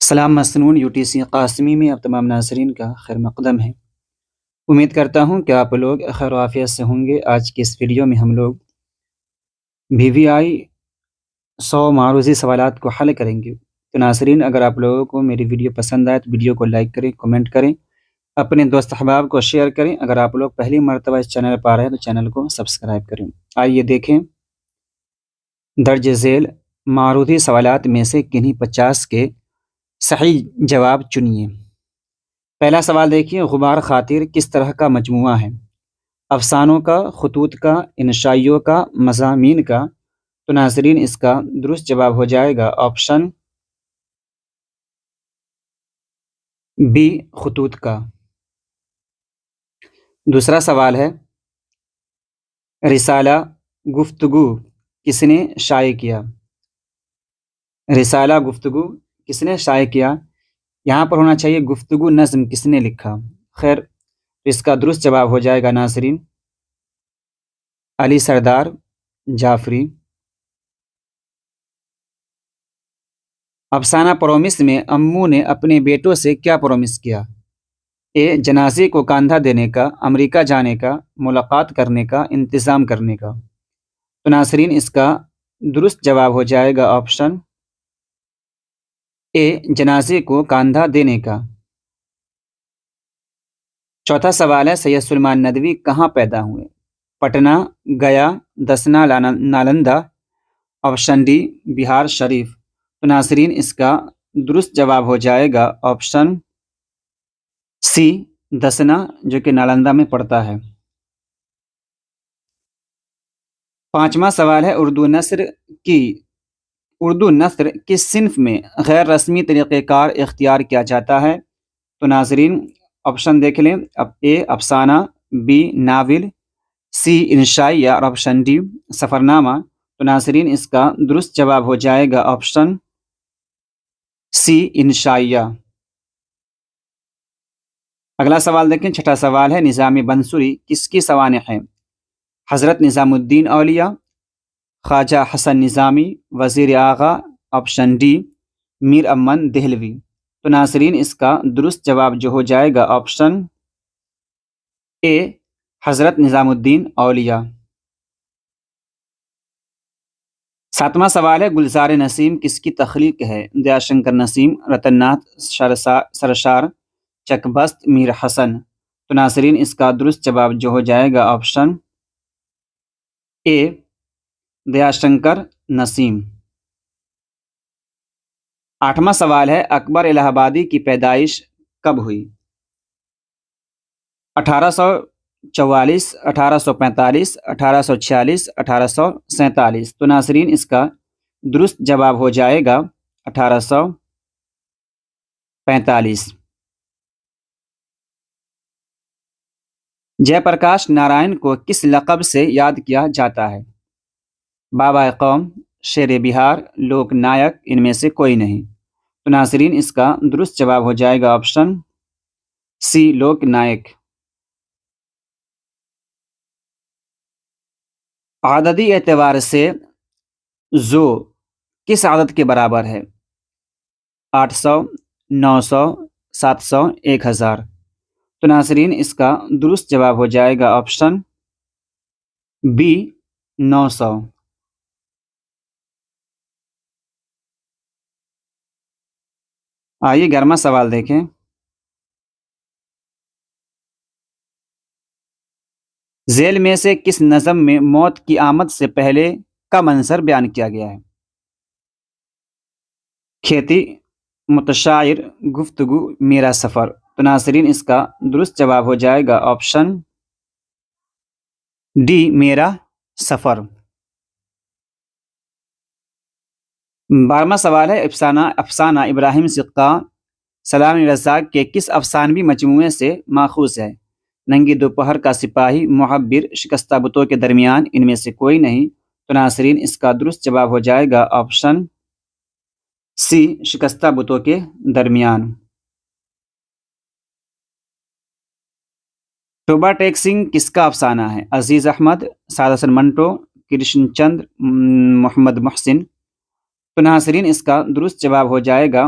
سلام مسنون UTC قاسمی میں اب تمام ناظرین کا خیر مقدم ہے۔ امید کرتا ہوں کہ آپ لوگ خیر و عافیت سے ہوں گے۔ آج کی اس ویڈیو میں ہم لوگ BVI 100 معروضی سوالات کو حل کریں گے۔ تو ناظرین، اگر آپ لوگوں کو میری ویڈیو پسند آئے تو ویڈیو کو لائک کریں، کمنٹ کریں، اپنے دوست احباب کو شیئر کریں۔ اگر آپ لوگ پہلی مرتبہ اس چینل پر آ رہے ہیں تو چینل کو سبسکرائب کریں۔ آئیے دیکھیں، درج ذیل معروضی سوالات میں سے کنہیں 50 کے صحیح جواب چنیے۔ پہلا سوال دیکھیے، غبار خاطر کس طرح کا مجموعہ ہے؟ افسانوں کا، خطوط کا، انشائیوں کا، مضامین کا؟ تو ناظرین، اس کا درست جواب ہو جائے گا آپشن بی، خطوط کا۔ دوسرا سوال ہے، رسالہ گفتگو کس نے شائع کیا؟ رسالہ گفتگو کس نے شائع کیا؟ یہاں پر ہونا چاہیے گفتگو نظم کس نے لکھا؟ خیر، اس کا درست جواب ہو جائے گا ناظرین علی سردار جعفری۔ افسانہ پرومس میں امو نے اپنے بیٹوں سے کیا پرومس کیا؟ اے، جنازے کو کاندھا دینے کا، امریکہ جانے کا، ملاقات کرنے کا، انتظام کرنے کا؟ تو ناظرین، اس کا درست جواب ہو جائے گا آپشن اے، جنازے کو کاندھا دینے کا۔ چوتھا سوال ہے، سید سلیمان ندوی کہاں پیدا ہوئے؟ پٹنہ، گیا، دسنا، نالندہ؟ آپشن ڈی، بہار شریف۔ تو ناظرین، اس کا درست جواب ہو جائے گا آپشن سی، دسنا، جو کہ نالندہ میں پڑتا ہے۔ پانچواں سوال ہے، اردو نثر کس صنف میں غیر رسمی طریقہ کار اختیار کیا جاتا ہے؟ تو ناظرین، آپشن دیکھ لیں، اے، افسانہ، بی، ناول، سی، انشائیہ، اور آپشن ڈی، سفرنامہ؟ تو ناظرین، اس کا درست جواب ہو جائے گا آپشن سی، انشائیہ۔ اگلا سوال دیکھیں، چھٹا سوال ہے، نظام بنسری کس کی سوانح ہے؟ حضرت نظام الدین اولیاء، خواجہ حسن نظامی، وزیر اعظم؟ آپشن ڈی، میر امن دہلوی؟ تو ناظرین، اس کا درست جواب جو ہو جائے گا آپشن اے، حضرت نظام الدین اولیاء۔ ساتواں سوال ہے، گلزار نسیم کس کی تخلیق ہے؟ دیا شنکر نسیم، رتن ناتھ سرشار، چک بست، میر حسن؟ تو ناظرین، اس کا درست جواب جو ہو جائے گا آپشن اے، دیا شنکر نسیم۔ آٹھواں سوال ہے، اکبر الہ آبادی کی پیدائش کب ہوئی؟ 1844، 1845، 1846، 1847؟ تو ناظرین، اس کا درست جواب ہو جائے گا 1845۔ جے پرکاش نارائن کو کس لقب سے یاد کیا جاتا ہے؟ بابا قوم، شیر بہار، لوک نائک؟ ان میں سے کوئی نہیں؟ تو ناظرین، اس کا درست جواب ہو جائے گا آپشن سی، لوک نائک۔ عددی اعتبار سے زو کس عدد کے برابر ہے؟ 800، 900، 700، 1000؟ تو ناظرین، اس کا درست جواب ہو جائے گا آپشن بی، 900۔ آئیے 11واں سوال دیکھیں، ذیل میں سے کس نظم میں موت کی آمد سے پہلے کا منظر بیان کیا گیا ہے؟ کھیتی، متشاعر، گفتگو، میرا سفر؟ تو ناظرین، اس کا درست جواب ہو جائے گا آپشن ڈی، میرا سفر۔ 12واں سوال ہے، افسانہ ابراہیم سقا سلام رزاق کے کس افسانوی مجموعے سے ماخوذ ہے؟ ننگی دوپہر کا سپاہی، محبر، شکستہ بتوں کے درمیان؟ ان میں سے کوئی نہیں؟ تو ناظرین، اس کا درست جواب ہو جائے گا آپشن سی، شکستہ بتوں کے درمیان۔ ٹوبا ٹیک سنگھ کس کا افسانہ ہے؟ عزیز احمد، سعد حسن منٹو، کرشن چندر، محمد محسن؟ تو ناظرین، اس کا درست جواب ہو جائے گا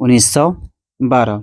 1912।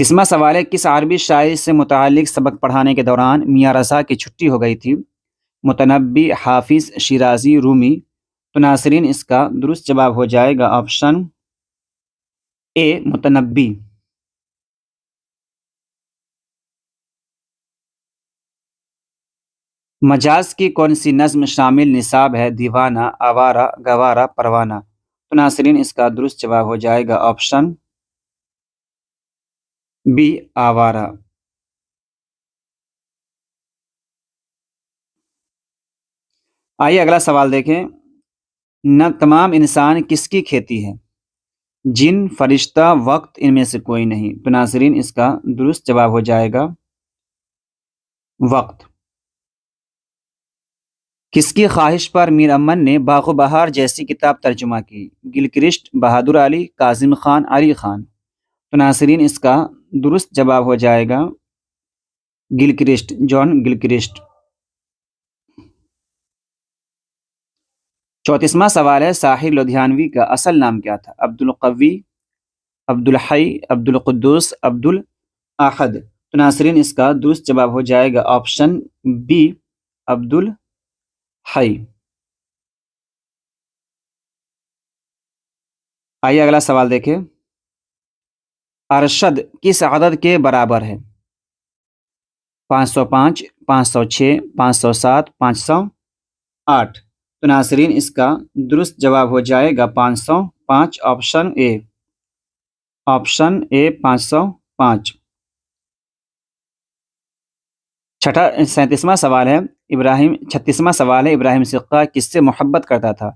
30واں سوال ہے، کس عربی شاعر سے متعلق سبق پڑھانے کے دوران میاں رضا کی چھٹی ہو گئی تھی؟ متنبی، حافظ، شیرازی، رومی۔ تو ناظرین اس کا درست جواب ہو جائے گا آپشن اے، متنبی۔ مجاز کی کون سی نظم شامل نصاب ہے؟ دیوانہ، آوارہ، گوارہ، پروانہ۔ تو ناظرین اس کا درست جواب ہو جائے گا آپشن بی، آوارہ۔ آئیے اگلا سوال دیکھیں، نہ تمام انسان کس کی کھیتی ہے؟ جن، فرشتہ، وقت، ان میں سے کوئی نہیں۔ تو ناظرین اس کا درست جواب ہو جائے گا وقت۔ کس کی خواہش پر میر امن نے باغ و بہار جیسی کتاب ترجمہ کی؟ گلکرسٹ، بہادر علی، کاظم خان، علی خان۔ تو ناظرین اس کا درست جواب ہو جائے گا گلکرسٹ، جان گلکرسٹ۔ 34واں سوال ہے، ساحر لدھیانوی کا اصل نام کیا تھا؟ عبد القوی، عبد الحی، عبد القدوس، عبد الاحد۔ تو ناظرین اس کا درست جواب ہو جائے گا آپشن بی، عبد الحی۔ آئیے اگلا سوال دیکھیں، ارشد کس عدد کے برابر ہے؟ 505، 506، 507، 508۔ تو ناظرین اس کا درست جواب ہو جائے گا 505، آپشن اے، آپشن اے 505۔ 37واں سوال ہے، 36واں سوال ہے، ابراہیم سقا کس سے محبت کرتا تھا؟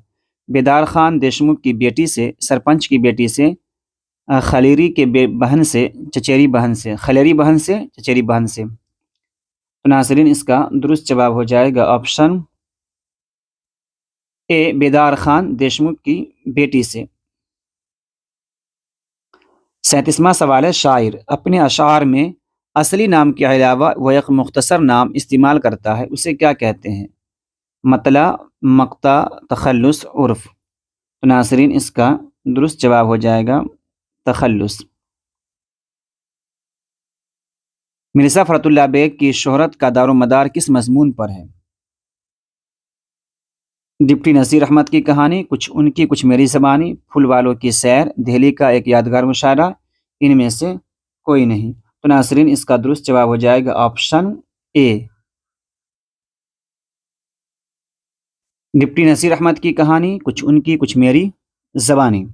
بیدار خان دیشمکھ کی بیٹی سے، سرپنچ کی بیٹی سے، خلیری کے بہن سے، چچیری بہن سے، خلیری بہن سے، چچیری بہن سے۔ تو ناظرین اس کا درست جواب ہو جائے گا آپشن اے، بیدار خان دیشمکھ کی بیٹی سے۔ 37واں سوال ہے، شاعر اپنے اشعار میں اصلی نام کے علاوہ وہ ایک مختصر نام استعمال کرتا ہے، اسے کیا کہتے ہیں؟ مطلع، مقطع، تخلص، عرف۔ تو ناظرین اس کا درست جواب ہو جائے گا تخلص۔ مرزا فرت اللہ بیگ کی شہرت کا دار و مدار کس مضمون پر ہے؟ ڈپٹی نذیر احمد کی کہانی، کچھ ان کی کچھ میری زبانی، پھول والوں کی سیر، دہلی کا ایک یادگار مشاعرہ، ان میں سے کوئی نہیں۔ تو ناظرین اس کا درست جواب ہو جائے گا آپشن اے، ڈپٹی نذیر احمد کی کہانی، کچھ ان کی کچھ میری زبانی۔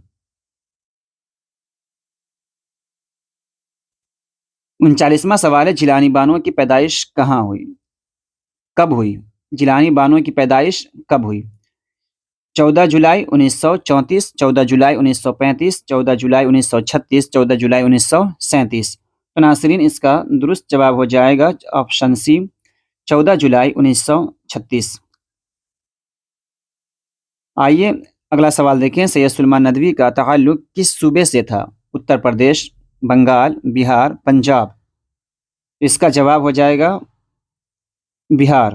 39واں سوال ہے، جیلانی بانو کی پیدائش کہاں ہوئی؟ کب ہوئی؟ جیلانی بانو کی پیدائش کب ہوئی؟ 14 جولائی 1934، 14 جولائی 1935، 14 جولائی 1936، 14 جولائی 1937۔ تو ناظرین اس کا درست جواب ہو جائے گا آپشن سی، 14 جولائی 1936۔ آئیے اگلا سوال دیکھیں، سید سلیمان ندوی کا تعلق کس صوبے سے تھا؟ اتر پردیش، بنگال، بہار، پنجاب۔ اس کا جواب ہو جائے گا بہار۔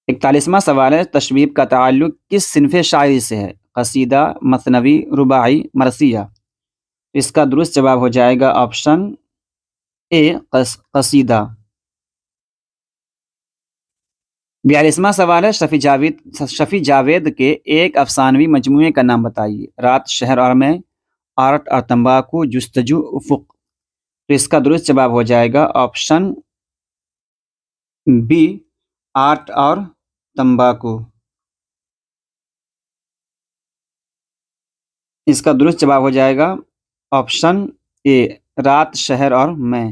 41واں سوال ہے، تشبیب کا تعلق کس صنف شاعری سے ہے؟ قصیدہ، مثنوی، رباعی، مرثیہ۔ اس کا درست جواب ہو جائے گا آپشن اے، قصیدہ۔ 42واں سوال ہے، شفیع جاوید کے ایک افسانوی مجموعے کا نام بتائیے۔ رات، شہر اور میں، آرٹ اور تمباکو، جستجو، افق۔ تو اس کا درست جواب ہو جائے گا آپشن بی، آرٹ اور تمباکو۔ اس کا درست جواب ہو جائے گا آپشن اے، رات، شہر اور میں۔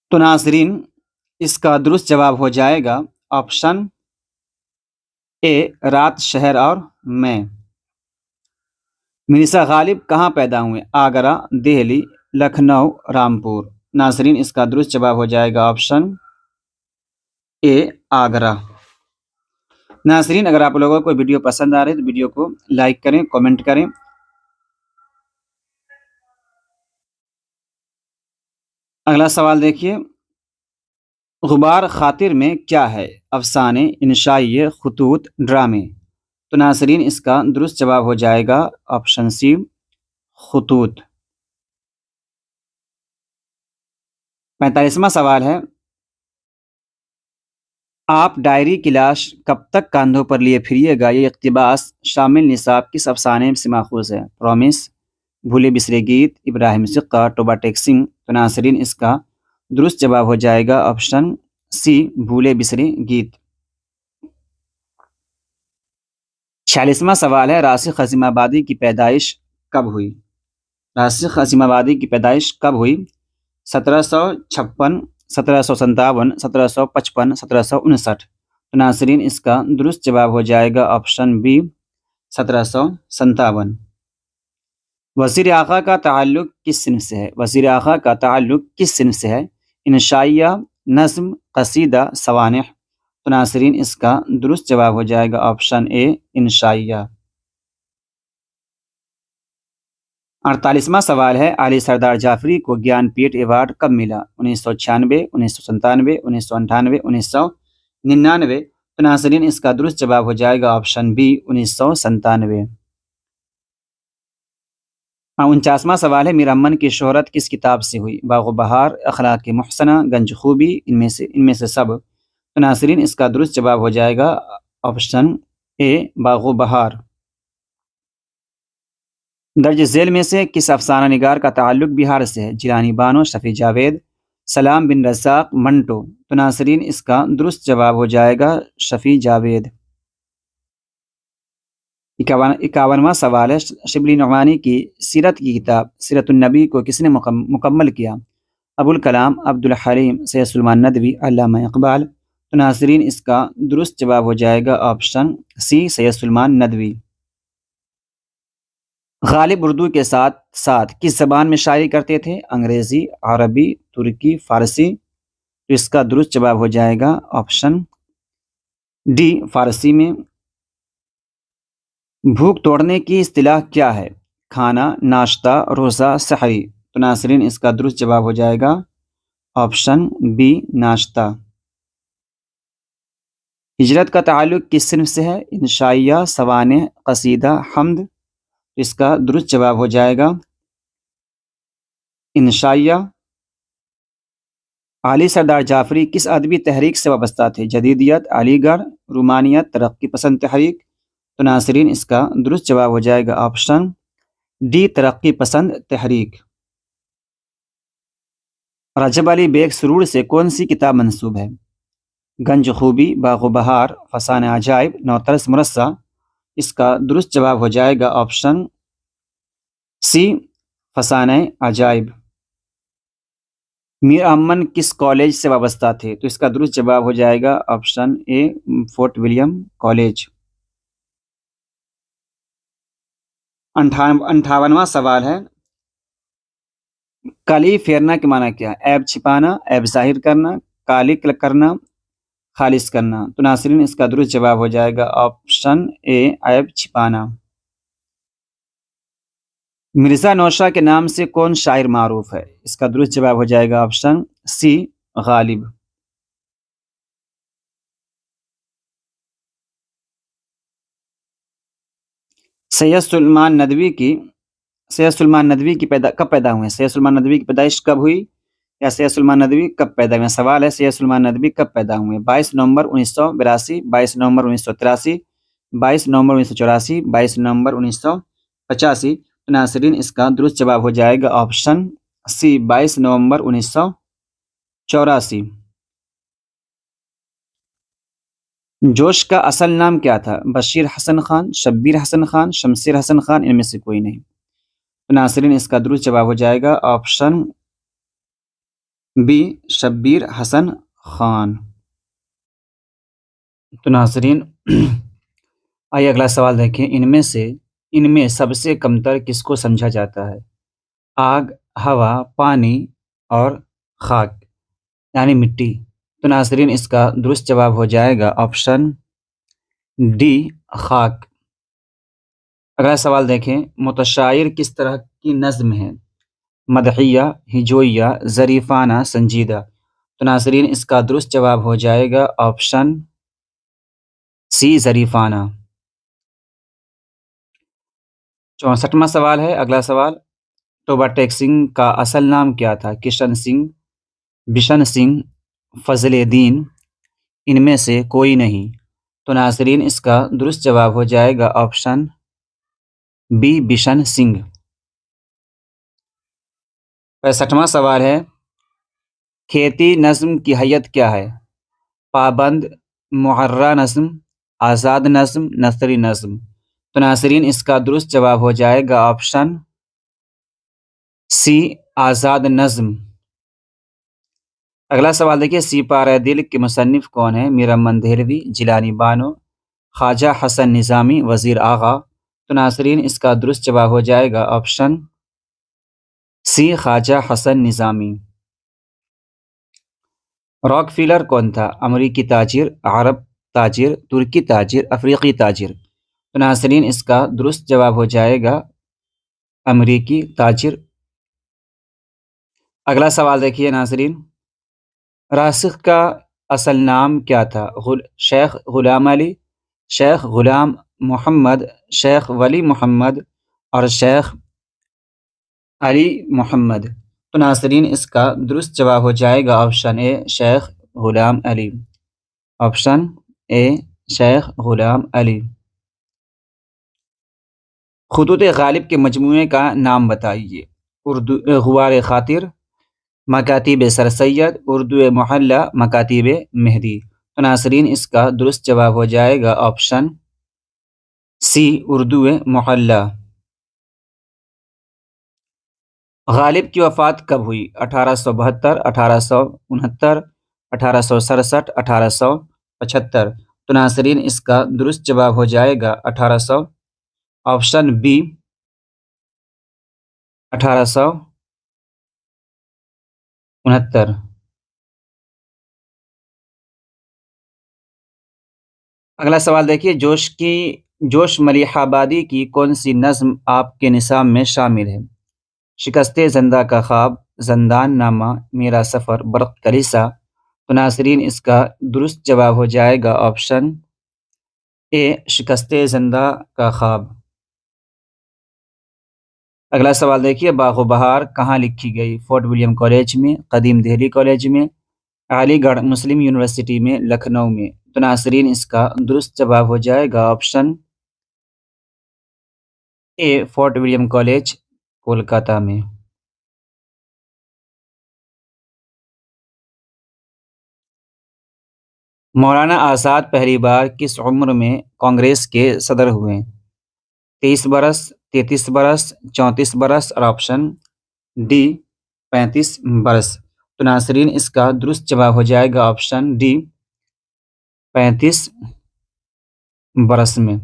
تو ناظرین اس کا درست جواب ہو جائے گا آپشن اے، رات، شہر اور میں۔ مرزا غالب کہاں پیدا ہوئے؟ آگرہ، دہلی، لکھنؤ، رامپور۔ ناظرین اس کا درست جواب ہو جائے گا آپشن اے، آگرہ۔ ناظرین اگر آپ لوگوں کو ویڈیو پسند آ رہے تو ویڈیو کو لائک کریں، کمنٹ کریں۔ اگلا سوال دیکھیے، غبار خاطر میں کیا ہے؟ افسانے، انشائیے، خطوط، ڈرامے۔ تو ناظرین اس کا درست جواب ہو جائے گا آپشن سی، خطوط۔ 45واں سوال ہے، آپ ڈائری کی لاش کب تک کاندھوں پر لیے پھریے گا؟ یہ اقتباس شامل نصاب کس افسانے سے ماخوذ ہے؟ پرومس، بھولے بسرے گیت، ابراہیم سقا، ٹوبا ٹیک سنگھ۔ تو ناظرین اس کا درست جواب ہو جائے گا آپشن سی، بھولے بسرے گیت۔ 46واں سوال ہے، راسخ عظیم آبادی کی پیدائش کب ہوئی؟ راسخ عظیم آبادی کی پیدائش کب ہوئی؟ 1756، 1757، 1755، 1759۔ تو ناظرین اس کا درست جواب ہو جائے گا آپشن بی، 1757۔ وزیر آقا کا تعلق کس صنف سے ہے؟ وزیر آقا کا تعلق کس صنف سے ہے؟ انشائیہ، نظم، قصیدہ، سوانح۔ تو ناظرین اس کا درست جواب ہو جائے گا آپشن اے، انشائیہ۔ 48واں سوال ہے، علی سردار جعفری کو گیان پیٹھ ایوارڈ کب ملا؟ 1996، 1997، 1998، 1999۔ تو ناظرین اس کا درست جواب ہو جائے گا آپشن بی، 1997۔ 49واں سوال ہے، میر امن کی شہرت کس کتاب سے ہوئی؟ باغ و بہار، اخلاق محسنہ، گنج خوبی، ان میں سے سب۔ تو ناظرین اس کا درست جواب ہو جائے گا آپشن اے، باغ و بہار۔ درج ذیل میں سے کس افسانہ نگار کا تعلق بہار سے ہے؟ جیلانی بانو، شفیع جاوید، سلام بن رزاق، منٹو۔ تو ناظرین اس کا درست جواب ہو جائے گا شفیع جاوید۔ 51واں سوال ہے، شبلی نعمانی کی سیرت کی کتاب سیرت النبی کو کس نے مکمل کیا؟ ابوالکلام، عبدالحلیم، سید سلمان ندوی، علامہ اقبال۔ تو ناظرین اس کا درست جواب ہو جائے گا آپشن سی، سید سلمان ندوی۔ غالب اردو کے ساتھ ساتھ کس زبان میں شاعری کرتے تھے؟ انگریزی، عربی، ترکی، فارسی۔ تو اس کا درست جواب ہو جائے گا آپشن ڈی، فارسی میں۔ بھوک توڑنے کی اصطلاح کیا ہے؟ کھانا، ناشتہ، روزہ، سحری۔ تو ناظرین اس کا درست جواب ہو جائے گا آپشن بی، ناشتہ۔ ہجرت کا تعلق کس صنف سے ہے؟ انشائیہ، سوانح، قصیدہ، حمد۔ اس کا درست جواب ہو جائے گا انشائیہ۔ علی سردار جعفری کس ادبی تحریک سے وابستہ تھے؟ جدیدیت، علی گڑھ، رومانیت، ترقی پسند تحریک۔ تو ناظرین اس کا درست جواب ہو جائے گا آپشن ڈی، ترقی پسند تحریک۔ رجب علی بیگ سرور سے کون سی کتاب منسوب ہے؟ گنج خوبی، باغ و بہار، فسانہ عجائب، نوطرز مرصع۔ اس کا درست جواب ہو جائے گا آپشن سی، فسانہ عجائب۔ میر امن کس کالج سے وابستہ تھے؟ تو اس کا درست جواب ہو جائے گا آپشن اے، فورٹ ولیم کالج۔ 58واں سوال ہے، کالی پھیرنا کے معنی کیا ہے؟ عیب چھپانا، عیب ظاہر کرنا، کالی کرنا، خالص کرنا۔ تو ناظرین اس کا درست جواب ہو جائے گا آپشن اے، عیب چھپانا۔ مرزا نوشہ کے نام سے کون شاعر معروف ہے؟ اس کا درست جواب ہو جائے گا آپشن سی، غالب۔ سید سلمان ندوی کی کب پیدا ہوئے؟ سید سلمان ندوی کی پیدائش کب ہوئی یا سید سلمان ندوی کب پیدا ہوئے؟ سوال ہے، سید سلمان ندوی کب پیدا ہوئے؟ 22 نومبر 1982، 22 نومبر 1983، 22 نومبر 1984، 22 نومبر 1985۔ ناظرین اس کا درست جواب ہو جائے گا آپشن سی، 22 نومبر 1984۔ جوش کا اصل نام کیا تھا؟ بشیر حسن خان، شبیر حسن خان، شمشیر حسن خان، ان میں سے کوئی نہیں۔ تو ناظرین اس کا درست جواب ہو جائے گا آپشن بی، شبیر حسن خان۔ تو ناظرین آئیے اگلا سوال دیکھیں، ان میں سب سے کمتر کس کو سمجھا جاتا ہے؟ آگ، ہوا، پانی اور خاک یعنی مٹی۔ تو ناظرین اس کا درست جواب ہو جائے گا آپشن ڈی، خاک۔ اگلا سوال دیکھیں، متشاعر کس طرح کی نظم ہے؟ مدحیہ، ہجویہ، ظریفانہ، سنجیدہ۔ تو ناظرین اس کا درست جواب ہو جائے گا آپشن سی ظریفانہ۔ 64واں سوال ہے، اگلا سوال، توبہ ٹیک سنگھ کا اصل نام کیا تھا؟ کشن سنگھ، بشن سنگھ، فضل دین، ان میں سے کوئی نہیں۔ تو ناظرین اس کا درست جواب ہو جائے گا آپشن بی بشن سنگھ۔ 65واں سوال ہے، کھیتی نظم کی حیت کیا ہے؟ پابند، محرہ نظم، آزاد نظم، نثری نظم۔ تو ناظرین اس کا درست جواب ہو جائے گا آپشن سی آزاد نظم۔ اگلا سوال دیکھیے، سپارہ دل کے مصنف کون ہیں؟ میر امن دہلوی، جیلانی بانو، خواجہ حسن نظامی، وزیر آغا۔ تو ناظرین اس کا درست جواب ہو جائے گا آپشن سی خواجہ حسن نظامی۔ راک فیلر کون تھا؟ امریکی تاجر، عرب تاجر، ترکی تاجر، افریقی تاجر۔ تو ناظرین اس کا درست جواب ہو جائے گا امریکی تاجر۔ اگلا سوال دیکھیے ناظرین، راسخ کا اصل نام کیا تھا؟ شیخ غلام علی، شیخ غلام محمد، شیخ ولی محمد اور شیخ علی محمد۔ تو ناظرین اس کا درست جواب ہو جائے گا آپشن اے شیخ غلام علی۔ آپشن اے شیخ غلام علی۔ خطوط غالب کے مجموعے کا نام بتائیے۔ غبار خاطر، مکاتیب سر سید، اردو محلہ، مکاتیب مہدی۔ تو ناظرین اس کا درست جواب ہو جائے گا آپشن سی اردو محلہ۔ غالب کی وفات کب ہوئی؟ 1872، 1869، 1867، 1875۔ تو ناظرین اس کا درست جواب ہو جائے گا آپشن بی 1869۔ اگلا سوال دیکھیے، جوش ملیح آبادی کی کون سی نظم آپ کے نصاب میں شامل ہے؟ شکست زندہ کا خواب، زندان نامہ، میرا سفر، برق کلیسا۔ تو ناظرین اس کا درست جواب ہو جائے گا آپشن اے شکست زندہ کا خواب۔ اگلا سوال دیکھیے، باغ و بہار کہاں لکھی گئی؟ فورٹ ولیم کالج میں، قدیم دہلی کالج میں، علی گڑھ مسلم یونیورسٹی میں، لکھنؤ میں۔ تو ناظرین اس کا درست جواب ہو جائے گا آپشن اے فورٹ ولیم کالج، کولکاتہ میں۔ مولانا آزاد پہلی بار کس عمر میں کانگریس کے صدر ہوئے؟ 23 برس، 33 برس، 34 برس اور آپشن ڈی 35 برس۔ تو ناظرین اس کا درست جواب ہو جائے گا آپشن ڈی 35 برس میں۔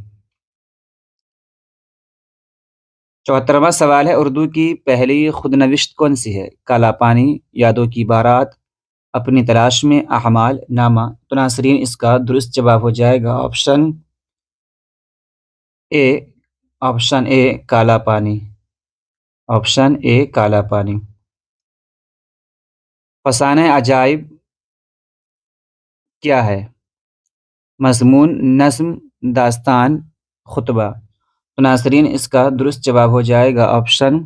74واں سوال ہے، اردو کی پہلی خود نوشت کون سی ہے؟ کالا پانی، یادوں کی بارات، اپنی تلاش میں، احمال نامہ۔ تو ناظرین اس کا درست جواب ہو جائے گا آپشن اے کالا پانی۔ آپشن اے کالا پانی۔ فسانہ عجائب کیا ہے؟ مضمون، نظم، داستان، خطبہ۔ تو ناظرین اس کا درست جواب ہو جائے گا آپشن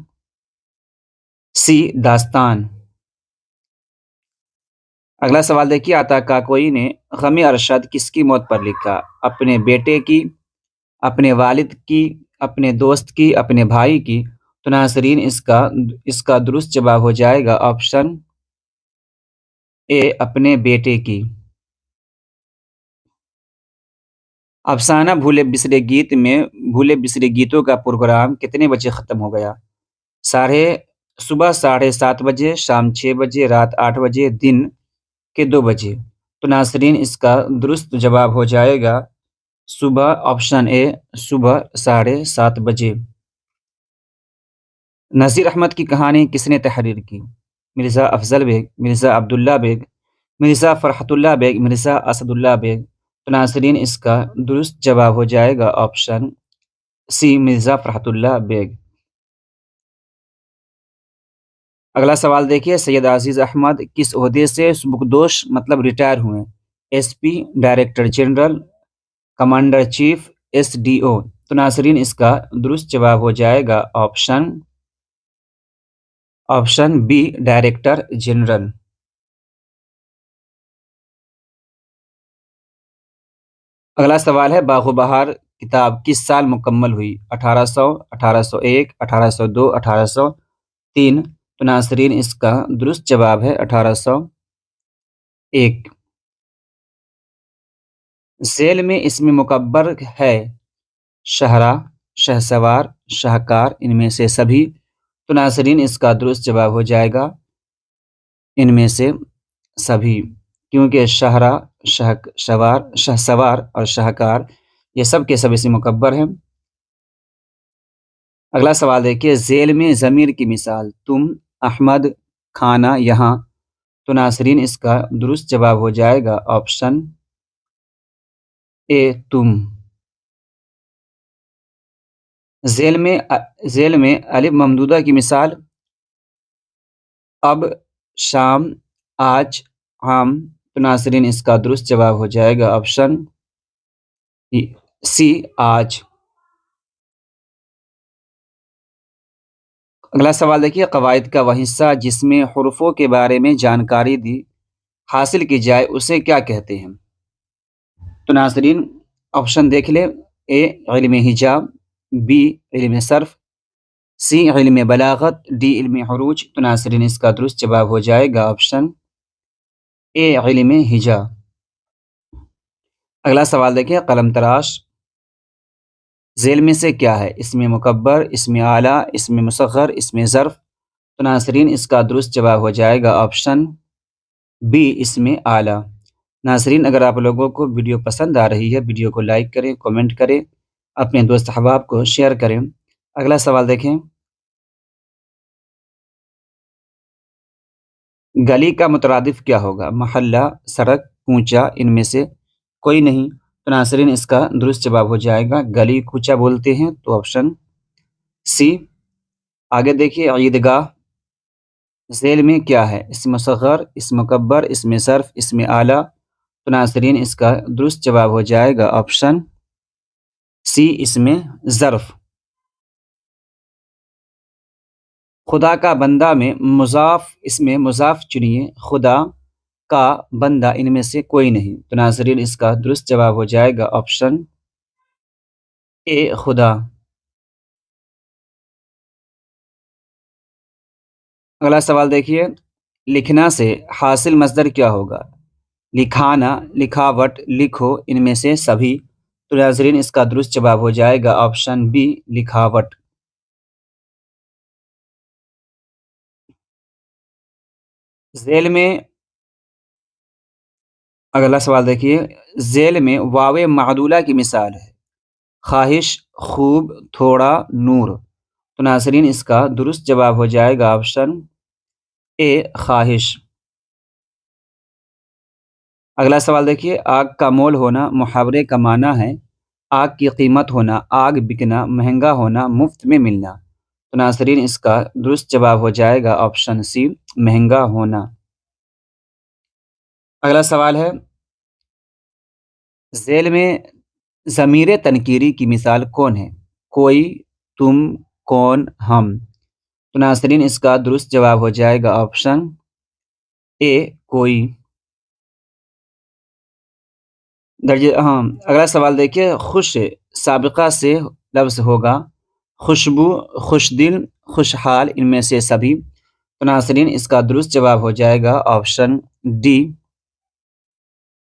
سی داستان۔ اگلا سوال دیکھیے، عطا کاکوئی نے غم ارشد کس کی موت پر لکھا؟ اپنے بیٹے کی، اپنے والد کی، اپنے دوست کی، اپنے بھائی کی۔ تو ناظرین اس کا درست جواب ہو جائے گا آپشن اے اپنے بیٹے کی۔ افسانہ بھولے بسرے گیت میں بھولے بسرے گیتوں کا پروگرام کتنے بجے ختم ہو گیا؟ صبح 7:30 بجے، شام 6 بجے، رات 8 بجے، دن کے 2 بجے۔ تو ناظرین اس کا درست جواب ہو جائے گا صبح، آپشن اے صبح 7:30 بجے۔ نذیر احمد کی کہانی کس نے تحریر کی؟ مرزا افضل بیگ، مرزا عبداللہ بیگ، مرزا فرحت اللہ بیگ، مرزا اسد اللہ بیگ۔ تو ناظرین اس کا درست جواب ہو جائے گا آپشن سی مرزا فرحت اللہ بیگ۔ اگلا سوال دیکھیے، سید عزیز احمد کس عہدے سے سبکدوش مطلب ریٹائر ہوئے؟ S P, director general, commander chief, S D O? تو ناظرین اس کا درست جواب ہو جائے گا آپشن بی، ڈائریکٹر جنرل۔ اگلا سوال ہے، باغ و بہار کتاب کس سال مکمل ہوئی؟ 1800، 1801، 1802، 1803؟ تو ناظرین اس کا درست جواب ہے 1801۔ ذیل میں اسم مکبر ہے شہرا، شہسوار، شاہکار، ان میں سے سبھی؟ تو ناظرین اس کا درست جواب ہو جائے گا ان میں سے سبھی، کیونکہ شہرا، شہسوار اور شاہکار یہ سب کے سب اسم مکبر ہیں۔ اگلا سوال دیکھیے، ذیل میں ضمیر کی مثال تم، احمد، کھانا، یہاں؟ تو ناظرین اس کا درست جواب ہو جائے گا آپشن اے، تم۔ ذیل میں الف ممدودہ کی مثال اب، شام، آج، عام؟ تو ناظرین اس کا درست جواب ہو جائے گا آپشن سی، آج۔ اگلا سوال دیکھیے، قواعد کا وہ حصہ جس میں حروفوں کے بارے میں جانکاری حاصل کی جائے اسے کیا کہتے ہیں؟ تو ناظرین آپشن دیکھ لیں، اے، علم حجاب، بی، علم صرف، سی، علم بلاغت، ڈی، علم عروج؟ تو ناظرین اس کا درست جواب ہو جائے گا آپشن اے، علم حجاب۔ اگلا سوال دیکھیں، قلم تراش ذیل میں سے کیا ہے؟ اسم مکبر، اسم اعلیٰ، اسم مصغر، اسم ظرف؟ تو ناظرین اس کا درست جواب ہو جائے گا آپشن بی، اسم اعلیٰ۔ ناظرین اگر آپ لوگوں کو ویڈیو پسند آ رہی ہے، ویڈیو کو لائک کریں، کومنٹ کریں، اپنے دوست احباب کو شیئر کریں۔ اگلا سوال دیکھیں، گلی کا مترادف کیا ہوگا؟ محلہ، سڑک، کوچہ؟ ان میں سے کوئی نہیں۔ تو ناظرین اس کا درست جواب ہو جائے گا گلی کوچہ بولتے ہیں، تو آپشن سی۔ آگے دیکھیے، عیدگاہ ذیل میں کیا ہے؟ اسم مصغر، اسم مکبر، اسم صرف، اسم اعلیٰ؟ تو ناظرین اس کا درست جواب ہو جائے گا آپشن سی، اسم ظرف۔ خدا کا بندہ میں اس میں مضاف چنیے، خدا کا بندہ ان میں سے کوئی نہیں۔ تو ناظرین اس کا درست جواب ہو جائے گا آپشن اے، خدا۔ اگلا سوال دیکھیے، لکھنا سے حاصل مصدر کیا ہوگا؟ لکھانا، لکھاوٹ، لکھو؟ ان میں سے سبھی؟ تو ناظرین اس کا درست جواب ہو جائے گا آپشن بی، لکھاوٹ۔ ذیل میں اگلا سوال دیکھیے، ذیل میں واو معدولہ کی مثال ہے خواہش، خوب، تھوڑا، نور؟ تو ناظرین اس کا درست جواب ہو جائے گا آپشن اے، خواہش۔ اگلا سوال دیکھیے، آگ کا مول ہونا محاورے کا معنی ہے آگ کی قیمت ہونا، آگ بکنا، مہنگا ہونا، مفت میں ملنا؟ تو ناظرین اس کا درست جواب ہو جائے گا آپشن سی، مہنگا ہونا۔ اگلا سوال ہے، ذیل میں ضمیر تنکیری کی مثال کون ہے؟ کوئی، تم، کون، ہم؟ تو ناظرین اس کا درست جواب ہو جائے گا آپشن اے، کوئی۔ اگلا سوال دیکھیے، خوش سابقہ سے لفظ ہوگا خوشبو، خوش دل، خوشحال؟ ان میں سے سبھی؟ تو ناظرین اس کا درست جواب ہو جائے گا آپشن ڈی،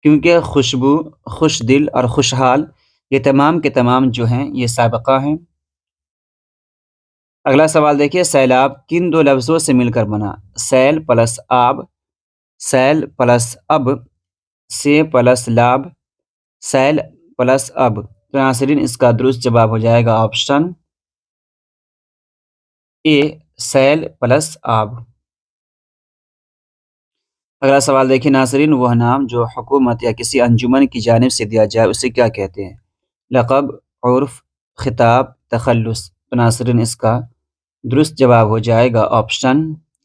کیونکہ خوشبو، خوش دل اور خوشحال یہ تمام کے تمام جو ہیں یہ سابقہ ہیں۔ اگلا سوال دیکھیے، سیلاب کن دو لفظوں سے مل کر بنا؟ سیل پلس آب، سیل پلس اب، سے پلس لاب، سیل پلس اب؟ تو ناظرین اس کا درست جواب ہو جائے گا آپشن اے، سیل پلس آب۔ اگلا سوال دیکھیے، ناظرین وہ نام جو حکومت یا کسی انجمن کی جانب سے دیا جائے اسے کیا کہتے ہیں؟ لقب، عرف، خطاب، تخلص؟ تو ناظرین اس کا درست جواب ہو جائے گا آپشن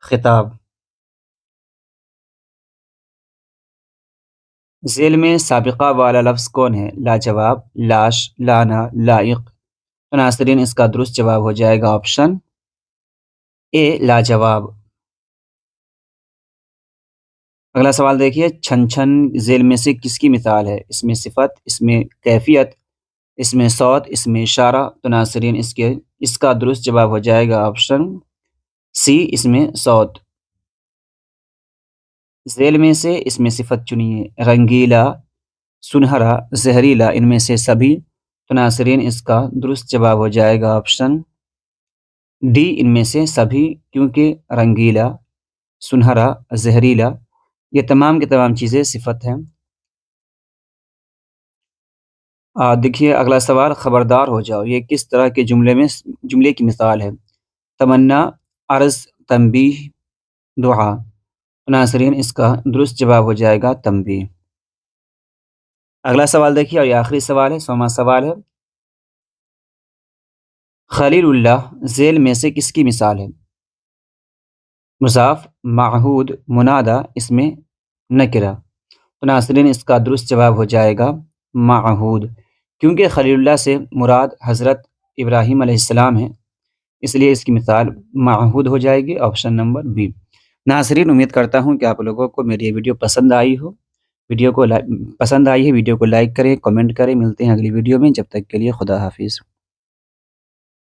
خطاب۔ ذیل میں سابقہ والا لفظ کون ہے؟ لاجواب، لاش، لانا، لائق۔ تو ناظرین اس کا درست جواب ہو جائے گا آپشن اے لاجواب۔ اگلا سوال دیکھیے، چھن چھن ذیل میں سے کس کی مثال ہے؟ اس میں صفت، اس میں کیفیت، اس میں صوت، اس میں اشارہ۔ تو ناظرین اس کا درست جواب ہو جائے گا آپشن سی، اس میں صوت۔ ذیل میں سے اس میں صفت چنیے، رنگیلا، سنہرا، زہریلا، ان میں سے سبھی۔ تو ناظرین اس کا درست جواب ہو جائے گا آپشن ڈی، ان میں سے سبھی، کیونکہ رنگیلا، سنہرا، زہریلا یہ تمام کی تمام چیزیں صفت ہیں۔ دیکھیے اگلا سوال، خبردار ہو جاؤ یہ کس طرح کے جملے کی مثال ہے؟ تمنا، عرض، تنبیہ، دعا۔ ناظرین اس کا درست جواب ہو جائے گا تنبیہ۔ اگلا سوال دیکھیے اور یہ آخری سوال ہے، 100واں سوال ہے، خلیل اللہ ذیل میں سے کس کی مثال ہے؟ مضاف، معہود، منادہ، اس میں نکرہ۔ تو ناظرین اس کا درست جواب ہو جائے گا معہود، کیونکہ خلیل اللہ سے مراد حضرت ابراہیم علیہ السلام ہے، اس لیے اس کی مثال معہود ہو جائے گی، آپشن نمبر بی۔ ناظرین امید کرتا ہوں کہ آپ لوگوں کو میری یہ ویڈیو پسند آئی ہے، ویڈیو کو لائک کریں، کمنٹ کریں۔ ملتے ہیں اگلی ویڈیو میں، جب تک کے لیے خدا حافظ۔